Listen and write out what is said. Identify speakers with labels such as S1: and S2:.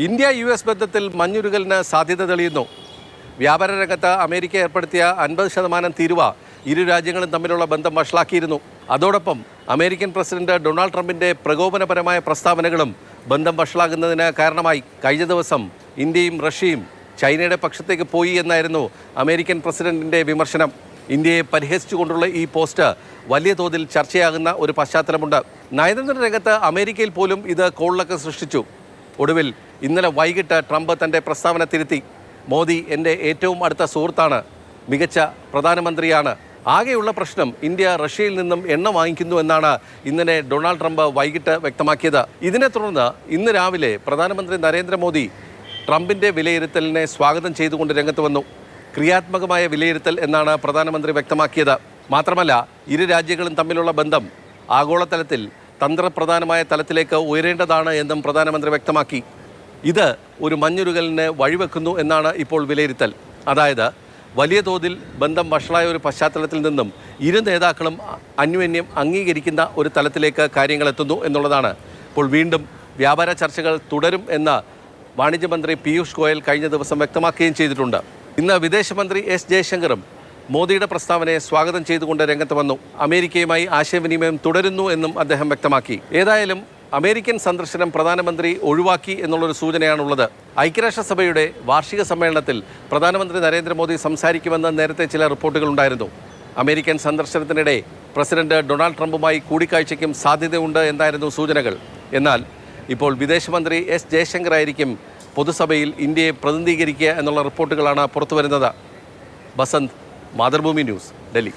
S1: India US ബന്ധത്തിൽ മഞ്ഞുരുകലിന് സാധ്യത തെളിയുന്നു. വ്യാപാര രംഗത്ത് അമേരിക്ക ഏർപ്പെടുത്തിയ 50% തീരുവ ഇരു രാജ്യങ്ങളും തമ്മിലുള്ള ബന്ധം വഷളാക്കിയിരുന്നു. അതോടൊപ്പം അമേരിക്കൻ പ്രസിഡന്റ് ഡൊണാൾഡ് ട്രംപിന്റെ പ്രകോപനപരമായ പ്രസ്താവനകളും ബന്ധം വഷളാകുന്നതിന് കാരണമായി. കഴിഞ്ഞ ദിവസം ഇന്ത്യയും റഷ്യയും ചൈനയുടെ പക്ഷത്തേക്ക് പോയി എന്നായിരുന്നു അമേരിക്കൻ പ്രസിഡന്റിന്റെ വിമർശനം. ഇന്ത്യയെ പരിഹസിച്ചുകൊണ്ടുള്ള ഈ പോസ്റ്റ് വലിയ തോതിൽ ചർച്ചയാകുന്ന ഒരു പശ്ചാത്തലമുണ്ട്. നയതന്ത്ര രംഗത്ത് അമേരിക്കയിൽ പോലും ഇത് കോളിളക്കം സൃഷ്ടിച്ചു. ഒടുവിൽ ഇന്നലെ വൈകിട്ട് ട്രംപ് തൻ്റെ പ്രസ്താവന തിരുത്തി. മോദി എൻ്റെ ഏറ്റവും അടുത്ത സുഹൃത്താണ്, മികച്ച പ്രധാനമന്ത്രിയാണ്. ആകെയുള്ള പ്രശ്നം ഇന്ത്യ റഷ്യയിൽ നിന്നും എണ്ണ വാങ്ങിക്കുന്നു എന്നാണ് ഇന്നലെ ഡൊണാൾഡ് ട്രംപ് വൈകിട്ട് വ്യക്തമാക്കിയത്. ഇതിനെ തുടർന്ന് ഇന്ന് രാവിലെ പ്രധാനമന്ത്രി നരേന്ദ്രമോദി ട്രംപിൻ്റെ വിലയിരുത്തലിനെ സ്വാഗതം ചെയ്തുകൊണ്ട് രംഗത്ത് വന്നു. ക്രിയാത്മകമായ വിലയിരുത്തൽ എന്നാണ് പ്രധാനമന്ത്രി വ്യക്തമാക്കിയത്. മാത്രമല്ല, ഇരു രാജ്യങ്ങളും തമ്മിലുള്ള ബന്ധം ആഗോളതലത്തിൽ തന്ത്രപ്രധാനമായ തലത്തിലേക്ക് ഉയരേണ്ടതാണ് എന്നും പ്രധാനമന്ത്രി വ്യക്തമാക്കി. ഇത് ഒരു മഞ്ഞുരുകലിന് വഴിവെക്കുന്നു എന്നാണ് ഇപ്പോൾ വിലയിരുത്തൽ. അതായത് വലിയ തോതിൽ ബന്ധം വഷളായ ഒരു പശ്ചാത്തലത്തിൽ നിന്നും ഇരു നേതാക്കളും അന്യോന്യം അംഗീകരിക്കുന്ന ഒരു തലത്തിലേക്ക് കാര്യങ്ങൾ എത്തുന്നു എന്നുള്ളതാണ്. ഇപ്പോൾ വീണ്ടും വ്യാപാര ചർച്ചകൾ തുടരും എന്ന് വാണിജ്യമന്ത്രി പീയൂഷ് ഗോയൽ കഴിഞ്ഞ ദിവസം വ്യക്തമാക്കുകയും ചെയ്തിട്ടുണ്ട്. ഇന്ന് വിദേശമന്ത്രി എസ് ജയശങ്കറും മോദിയുടെ പ്രസ്താവനയെ സ്വാഗതം ചെയ്തുകൊണ്ട് രംഗത്ത് വന്നു. അമേരിക്കയുമായി ആശയവിനിമയം തുടരുന്നു എന്നും അദ്ദേഹം വ്യക്തമാക്കി. ഏതായാലും അമേരിക്കൻ സന്ദർശനം പ്രധാനമന്ത്രി ഒഴിവാക്കി എന്നുള്ളൊരു സൂചനയാണുള്ളത്. ഐക്യരാഷ്ട്രസഭയുടെ വാർഷിക സമ്മേളനത്തിൽ പ്രധാനമന്ത്രി നരേന്ദ്രമോദി സംസാരിക്കുമെന്ന് നേരത്തെ ചില റിപ്പോർട്ടുകൾ ഉണ്ടായിരുന്നു. അമേരിക്കൻ സന്ദർശനത്തിനിടെ പ്രസിഡന്റ് ഡൊണാൾഡ് ട്രംപുമായി കൂടിക്കാഴ്ചയ്ക്കും സാധ്യതയുണ്ട് എന്നായിരുന്നു സൂചനകൾ. എന്നാൽ ഇപ്പോൾ വിദേശമന്ത്രി എസ് ജയശങ്കർ ആയിരിക്കും പൊതുസഭയിൽ ഇന്ത്യയെ പ്രതിനിധീകരിക്കുക എന്നുള്ള റിപ്പോർട്ടുകളാണ് പുറത്തുവരുന്നത്. ബസന്ത്, മാതൃഭൂമി ന്യൂസ്, ഡൽഹി.